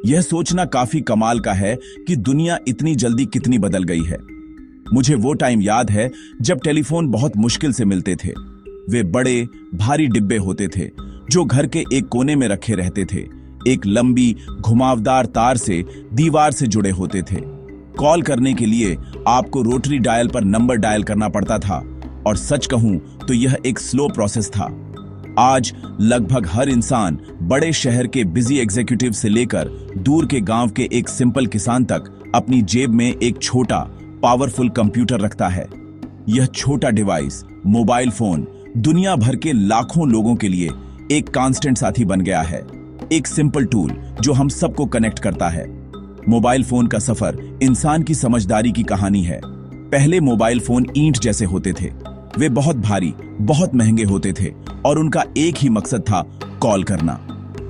यह सोचना काफी कमाल का है कि दुनिया इतनी जल्दी कितनी बदल गई है। मुझे वो टाइम याद है जब टेलीफोन बहुत मुश्किल से मिलते थे। वे बड़े भारी डिब्बे होते थे जो घर के एक कोने में रखे रहते थे। एक लंबी घुमावदार तार से दीवार से जुड़े होते थे। कॉल करने के लिए आपको रोटरी डायल पर नंबर डायल करना पड़ता था और सच कहूं तो यह एक स्लो प्रोसेस था। आज लगभग हर इंसान बड़े शहर के बिजी एग्जीक्यूटिव से लेकर दूर के गांव के एक सिंपल किसान तक अपनी जेब में एक छोटा पावरफुल कंप्यूटर रखता है। यह छोटा डिवाइस मोबाइल फोन दुनिया भर के लाखों लोगों के लिए एक कांस्टेंट साथी बन गया है, एक सिंपल टूल जो हम सबको कनेक्ट करता है। मोबाइल फोन का सफर इंसान की समझदारी की कहानी है। पहले मोबाइल फोन ईंट जैसे होते थे। वे बहुत भारी, बहुत महंगे होते थे और उनका एक ही मकसद था, कॉल करना।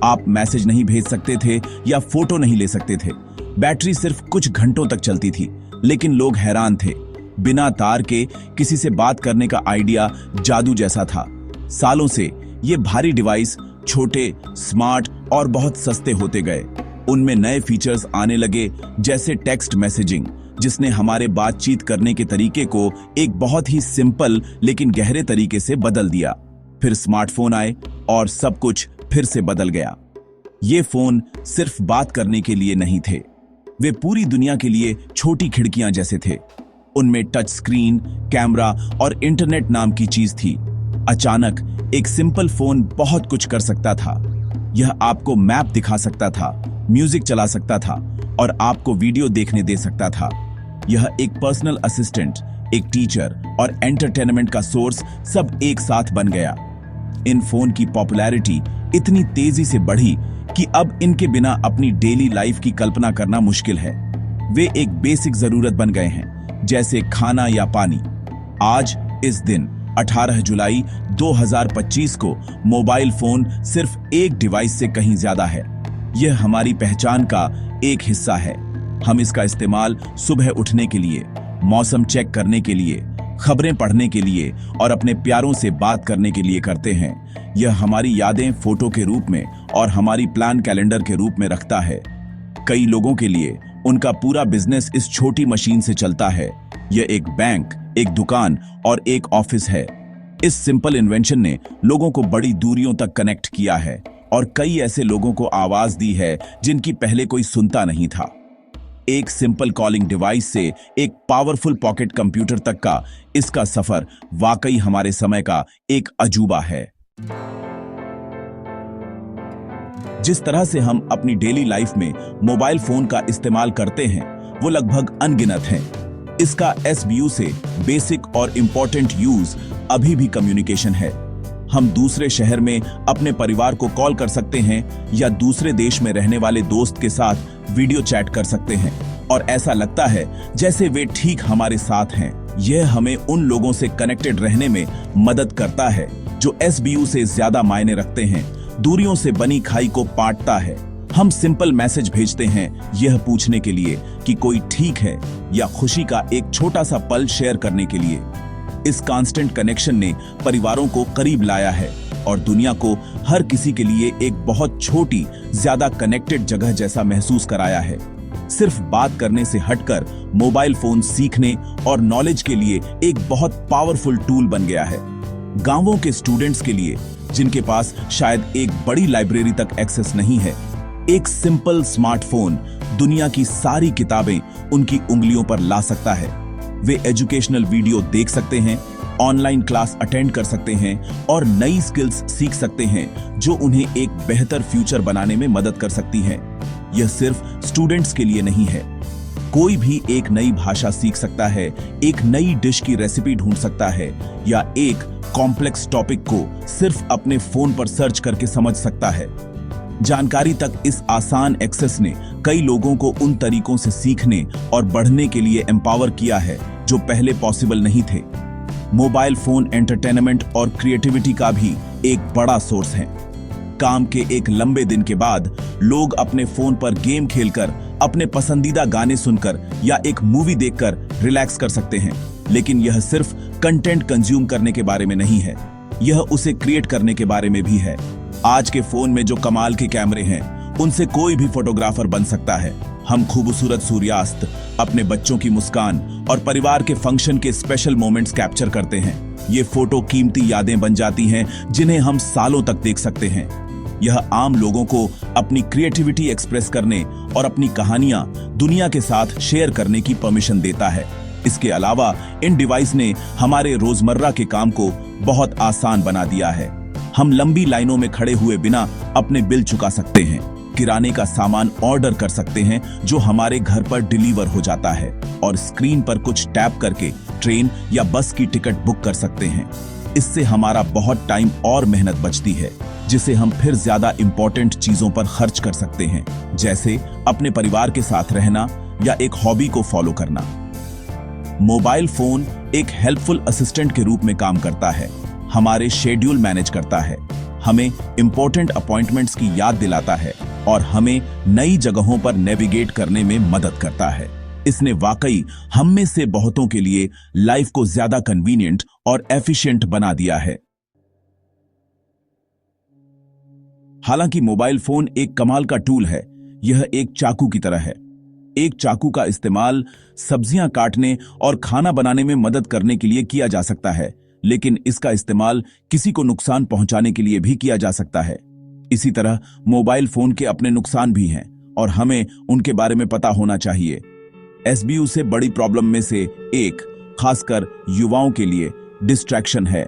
आप मैसेज नहीं भेज सकते थे या फोटो नहीं ले सकते थे। बैटरी सिर्फ कुछ घंटों तक चलती थी, लेकिन लोग हैरान थे। बिना तार के किसी से बात करने का आइडिया जादू जैसा था। सालों से ये भारी डिवाइस छोटे, स्मार्ट और बहुत सस्ते होते गए। उनमें नए फीचर्स आने लगे, जैसे टेक्स्ट मैसेजिंग, जिसने हमारे बातचीत करने के तरीके को एक बहुत ही सिंपल लेकिन गहरे तरीके से बदल दिया। फिर स्मार्टफोन आए और सब कुछ फिर से बदल गया। ये फोन सिर्फ बात करने के लिए नहीं थे, वे पूरी दुनिया के लिए छोटी खिड़कियां जैसे थे। उनमें टच स्क्रीन, कैमरा और इंटरनेट नाम की चीज थी। अचानक एक सिंपल फोन बहुत कुछ कर सकता था। यह आपको मैप दिखा सकता था, म्यूजिक चला सकता था और आपको वीडियो देखने दे सकता था। यह एक पर्सनल असिस्टेंट, एक टीचर और एंटरटेनमेंट का सोर्स सब एक साथ बन गया। इन फोन की पॉपुलैरिटी इतनी तेजी से बढ़ी कि अब इनके बिना अपनी डेली लाइफ की कल्पना करना मुश्किल है। वे एक बेसिक जरूरत बन गए हैं, जैसे खाना या पानी। आज इस दिन 18 जुलाई 2025 को मोबाइल फोन सिर्फ एक डिवाइस से कहीं ज्यादा है। यह हमारी पहचान का एक हिस्सा है। हम इसका इस्तेमाल सुबह उठने के लिए, मौसम चेक करने के लिए, खबरें पढ़ने के लिए और अपने प्यारों से बात करने के लिए करते हैं। यह हमारी यादें फोटो के रूप में और हमारी प्लान कैलेंडर के रूप में रखता है। कई लोगों के लिए उनका पूरा बिजनेस इस छोटी मशीन से चलता है। यह एक बैंक, एक दुकान और एक ऑफिस है। इस सिंपल इन्वेंशन ने लोगों को बड़ी दूरियों तक कनेक्ट किया है और कई ऐसे लोगों को आवाज दी है जिनकी पहले कोई सुनता नहीं था। एक सिंपल कॉलिंग डिवाइस से एक पावरफुल पॉकेट कंप्यूटर तक का इसका सफर वाकई हमारे समय का एक अजूबा है। जिस तरह से हम अपनी डेली लाइफ में मोबाइल फोन का इस्तेमाल करते हैं वो लगभग अनगिनत है। इसका SBU से बेसिक और इंपॉर्टेंट यूज अभी भी कम्युनिकेशन है। हम दूसरे शहर में अपने परिवार को कॉल कर सकते हैं या दूसरे देश में रहने वाले दोस्त के साथ वीडियो चैट कर सकते हैं और ऐसा लगता है जैसे वे ठीक हमारे साथ हैं। यह हमें उन लोगों से कनेक्टेड रहने में मदद करता है जो SBU से ज्यादा मायने रखते हैं। दूरियों से बनी खाई को पाटता है। हम सिंपल मैसेज भेजते हैं यह पूछने के लिए कि कोई ठीक है या खुशी का एक छोटा सा पल शेयर करने के लिए। इस कांस्टेंट कनेक्शन ने परिवारों को करीब लाया है और दुनिया को हर किसी के लिए एक बहुत छोटी, ज्यादा कनेक्टेड जगह जैसा महसूस कराया है। सिर्फ बात करने से हटकर मोबाइल फोन सीखने और नॉलेज के लिए एक बहुत पावरफुल टूल बन गया है। गांवों के स्टूडेंट्स के लिए, जिनके पास शायद एक बड़ी लाइब्रेरी तक एक्सेस नहीं है, एक सिंपल स्मार्टफोन दुनिया की सारी किताबें उनकी उंगलियों पर ला सकता है। वे एजुकेशनल वीडियो देख सकते हैं, ऑनलाइन क्लास अटेंड कर सकते हैं और नई स्किल्स सीख सकते हैं जो उन्हें एक बेहतर फ्यूचर बनाने में मदद कर सकती हैं। यह सिर्फ स्टूडेंट्स के लिए नहीं है। कोई भी एक नई भाषा सीख सकता है, एक नई डिश की रेसिपी ढूंढ सकता है या एक कॉम्प्लेक्स टॉपिक को सिर्फ अपने फोन पर सर्च करके समझ सकता है। जानकारी तक इस आसान एक्सेस ने कई लोगों को उन तरीकों से सीखने और बढ़ने के लिए एम्पावर किया है जो पहले पॉसिबल नहीं थे। मोबाइल फोन एंटरटेनमेंट और क्रिएटिविटी का भी एक बड़ा सोर्स है। काम के एक लंबे दिन के बाद लोग अपने फोन पर गेम खेलकर, अपने पसंदीदा गाने सुनकर या एक मूवी देखकर रिलैक्स कर सकते हैं। लेकिन यह सिर्फ कंटेंट कंज्यूम करने के बारे में नहीं है, यह उसे क्रिएट करने के बारे में भी है। आज के फोन में जो कमाल के कैमरे हैं उनसे कोई भी फोटोग्राफर बन सकता है। हम खूबसूरत सूर्यास्त, अपने बच्चों की मुस्कान और परिवार के फंक्शन के स्पेशल मोमेंट्स कैप्चर करते हैं। ये फोटो कीमती यादें बन जाती हैं जिन्हें हम सालों तक देख सकते हैं। यह आम लोगों को अपनी क्रिएटिविटी एक्सप्रेस करने और अपनी कहानियां दुनिया के साथ शेयर करने की परमिशन देता है। इसके अलावा इन डिवाइस ने हमारे रोजमर्रा के काम को बहुत आसान बना दिया है। हम लंबी लाइनों में खड़े हुए बिना अपने बिल चुका सकते हैं, किराने का सामान ऑर्डर कर सकते हैं जो हमारे घर पर डिलीवर हो जाता है, और स्क्रीन पर कुछ टैप करके ट्रेन या बस की टिकट बुक कर सकते हैं। इससे हमारा बहुत टाइम और मेहनत बचती है, जिसे हम फिर ज्यादा इंपॉर्टेंट चीजों पर खर्च कर सकते हैं, जैसे अपने परिवार के साथ रहना या एक हॉबी को फॉलो करना। मोबाइल फोन एक हेल्पफुल असिस्टेंट के रूप में काम करता है, हमारे शेड्यूल मैनेज करता है, हमें इंपॉर्टेंट अपॉइंटमेंट्स की याद दिलाता है और हमें नई जगहों पर नेविगेट करने में मदद करता है। इसने वाकई हम में से बहुतों के लिए लाइफ को ज्यादा कन्वीनियंट और एफिशिएंट बना दिया है। हालांकि मोबाइल फोन एक कमाल का टूल है। यह एक चाकू की तरह है। एक चाकू का इस्तेमाल सब्जियां काटने और खाना बनाने में मदद करने के लिए किया जा सकता है, लेकिन इसका इस्तेमाल किसी को नुकसान पहुंचाने के लिए भी किया जा सकता है। इसी तरह मोबाइल फोन के अपने नुकसान भी हैं और हमें उनके बारे में पता होना चाहिए। एसबीयू से बड़ी प्रॉब्लम में से एक, खासकर युवाओं के लिए, डिस्ट्रैक्शन है।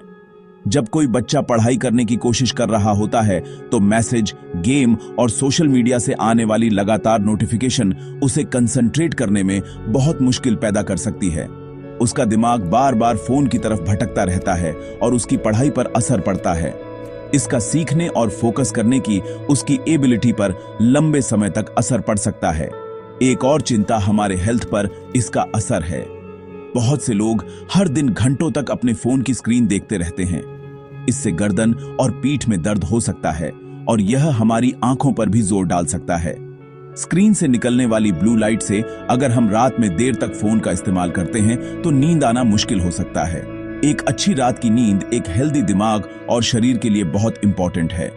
जब कोई बच्चा पढ़ाई करने की कोशिश कर रहा होता है तो मैसेज, गेम और सोशल मीडिया से आने वाली लगातार नोटिफिकेशन उसे कंसंट्रेट करने में बहुत मुश्किल पैदा कर सकती है। उसका दिमाग बार बार फोन की तरफ भटकता रहता है और उसकी पढ़ाई पर असर पड़ता है। इसका सीखने और फोकस करने की उसकी एबिलिटी पर लंबे समय तक असर पड़ सकता है। एक और चिंता हमारे हेल्थ पर इसका असर है। बहुत से लोग हर दिन घंटों तक अपने फोन की स्क्रीन देखते रहते हैं। इससे गर्दन और पीठ में दर्द हो सकता है और यह हमारी आंखों पर भी जोर डाल सकता है। स्क्रीन से निकलने वाली ब्लू लाइट से अगर हम रात में देर तक फोन का इस्तेमाल करते हैं तो नींद आना मुश्किल हो सकता है। एक अच्छी रात की नींद एक हेल्दी दिमाग और शरीर के लिए बहुत इंपॉर्टेंट है।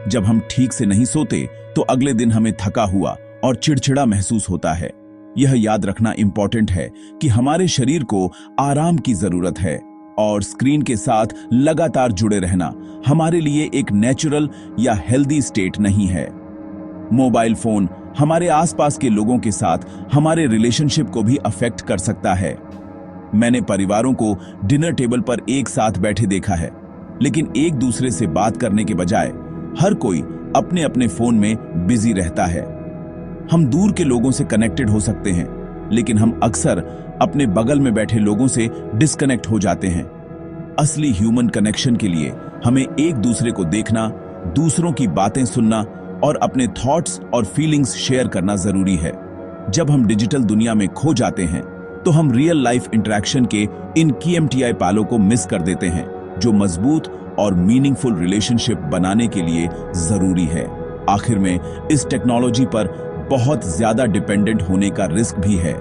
जब हम ठीक से नहीं सोते तो अगले दिन हमें थका हुआ और चिड़चिड़ा महसूस होता है। यह याद रखना इंपॉर्टेंट है कि हमारे शरीर को आराम की जरूरत है और स्क्रीन के साथ लगातार जुड़े रहना हमारे लिए एक नेचुरल या हेल्दी स्टेट नहीं है। मोबाइल फोन हमारे आसपास के लोगों के साथ हमारे रिलेशनशिप को भी अफेक्ट कर सकता है। मैंने परिवारों को डिनर टेबल पर एक साथ बैठे देखा है, लेकिन एक दूसरे से बात करने के बजाय हर कोई अपने अपने फोन में बिजी रहता है। हम दूर के लोगों से कनेक्टेड हो सकते हैं, लेकिन हम अक्सर अपने बगल में बैठे लोगों से डिस्कनेक्ट हो जाते हैं। असली ह्यूमन कनेक्शन के लिए हमें एक दूसरे को देखना, दूसरों की बातें सुनना और अपने थॉट्स और फीलिंग्स शेयर करना जरूरी है। जब हम डिजिटल दुनिया में खो जाते हैं तो हम रियल लाइफ इंटरेक्शन के इन कीएमटीआई पालों को मिस कर देते हैं, जो मजबूत और मीनिंगफुल रिलेशनशिप बनाने के लिए जरूरी है। आखिर में इस टेक्नोलॉजी पर बहुत ज्यादा डिपेंडेंट होने का रिस्क भी है।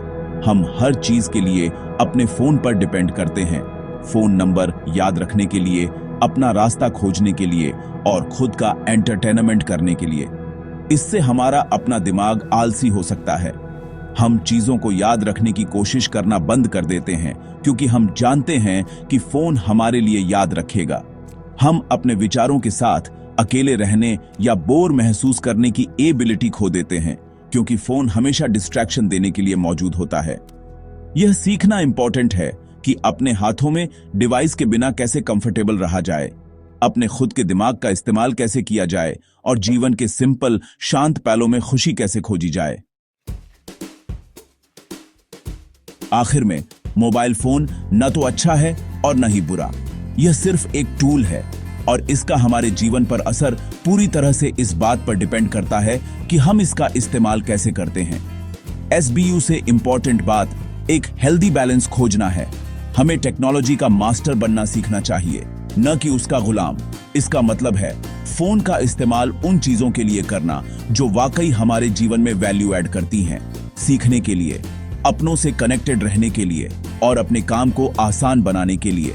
हम हर चीज के लिए अपने फोन पर डिपेंड करते हैं। फोन नंबर याद रखने के लिए, अपना रास्ता खोजने के लिए और खुद का एंटरटेनमेंट करने के लिए। इससे हमारा अपना दिमाग आलसी हो सकता है। हम चीजों को याद रखने की कोशिश करना बंद कर देते हैं क्योंकि हम जानते हैं कि फोन हमारे लिए याद रखेगा। हम अपने विचारों के साथ अकेले रहने या बोर महसूस करने की एबिलिटी खो देते हैं क्योंकि फोन हमेशा डिस्ट्रैक्शन देने के लिए मौजूद होता है। यह सीखना इंपॉर्टेंट है कि अपने हाथों में डिवाइस के बिना कैसे कंफर्टेबल रहा जाए, अपने खुद के दिमाग का इस्तेमाल कैसे किया जाए और जीवन के सिंपल शांत पलों में खुशी कैसे खोजी जाए। आखिर में मोबाइल फोन न तो अच्छा है और न ही बुरा। यह सिर्फ एक टूल है और इसका हमारे जीवन पर असर पूरी तरह से इस बात पर डिपेंड करता है कि हम इसका इस्तेमाल कैसे करते हैं। एसबीयू से इंपॉर्टेंट बात एक हेल्दी बैलेंस खोजना है। हमें टेक्नोलॉजी का मास्टर बनना सीखना चाहिए, न कि उसका गुलाम। इसका मतलब है फोन का इस्तेमाल उन चीजों के लिए करना जो वाकई हमारे जीवन में वैल्यू ऐड करती हैं, सीखने के लिए, अपनों से कनेक्टेड रहने के लिए और अपने काम को आसान बनाने के लिए।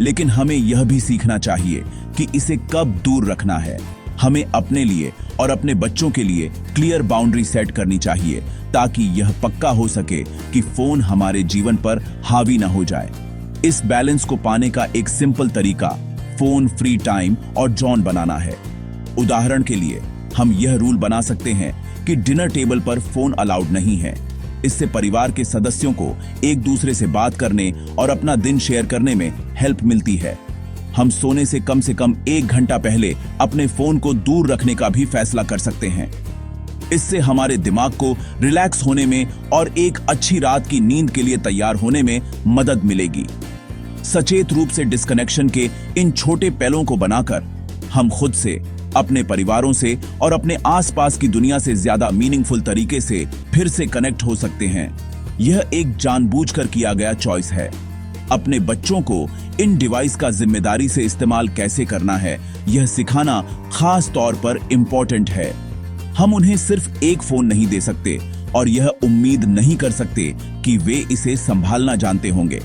लेकिन हमें यह भी सीखना चाहिए कि इसे कब दूर रखना है। हमें अपने लिए और अपने बच्चों के लिए क्लियर बाउंड्री सेट करनी चाहिए ताकि यह पक्का हो सके कि फोन हमारे जीवन पर हावी न हो जाए। इस बैलेंस को पाने का एक सिंपल तरीका फोन फ्री टाइम और जोन बनाना है। उदाहरण के लिए हम यह रूल बना सकते हैं कि डिनर टेबल पर फोन अलाउड नहीं है। इससे परिवार के सदस्यों को एक दूसरे से बात करने और अपना दिन शेयर करने में हेल्प मिलती है। हम सोने से कम 1 घंटा पहले अपने फोन को दूर रखने का भी फैसला कर सकते हैं। इससे हमारे दिमाग को रिलैक्स होने में और एक अच्छी रात की नींद के लिए तैयार होने में मदद मिलेगी। सचेत रूप से डिस्कनेक्शन के इन छोटे पहलों को बनाकर हम खुद से, अपने परिवारों से और अपने आसपास की दुनिया से ज्यादा मीनिंगफुल तरीके से फिर से कनेक्ट हो सकते हैं। यह एक जानबूझकर किया गया चॉइस है। अपने बच्चों को इन डिवाइस का जिम्मेदारी से इस्तेमाल कैसे करना है, यह सिखाना खास तौर पर इंपॉर्टेंट है। हम उन्हें सिर्फ एक फोन नहीं दे सकते और यह उम्मीद नहीं कर सकते कि वे इसे संभालना जानते होंगे।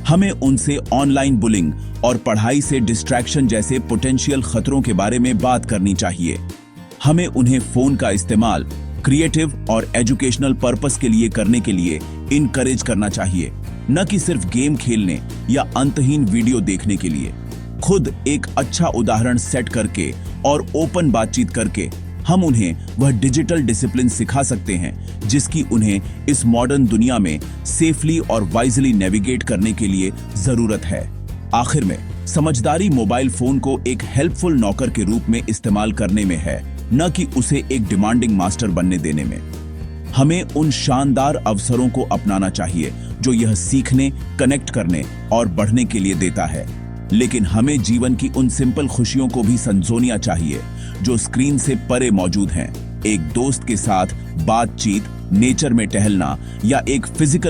हमें उनसे ऑनलाइन बुलिंग और पढ़ाई से डिस्ट्रैक्शन जैसे पोटेंशियल खतरों के बारे में बात करनी चाहिए। हमें उन्हें फोन का इस्तेमाल क्रिएटिव और एजुकेशनल पर्पस के लिए करने के लिए इनकरेज करना चाहिए, न कि सिर्फ गेम खेलने या अंतहीन वीडियो देखने के लिए। खुद एक अच्छा उदाहरण सेट करके और ओपन बातचीत करके हम उन्हें वह डिजिटल डिसिप्लिन सिखा सकते हैं जिसकी उन्हें इस मॉडर्न दुनिया में सेफली और वाइजली नेविगेट करने के लिए जरूरत है। आखिर में, समझदारी मोबाइल फोन को एक हेल्पफुल नौकर के रूप में इस्तेमाल करने में है, न कि उसे एक डिमांडिंग मास्टर बनने देने में। हमें उन शानदार अवसरों को अपनाना चाहिए जो यह सीखने, कनेक्ट करने और बढ़ने के लिए देता है, लेकिन हमें जीवन की उन सिंपल खुशियों को भी संजोनिया चाहिए जो स्क्रीन से परे मौजूद हैं। एक दोस्त के साथ बातचीत, नेचर में टहलना या एक फिजिकल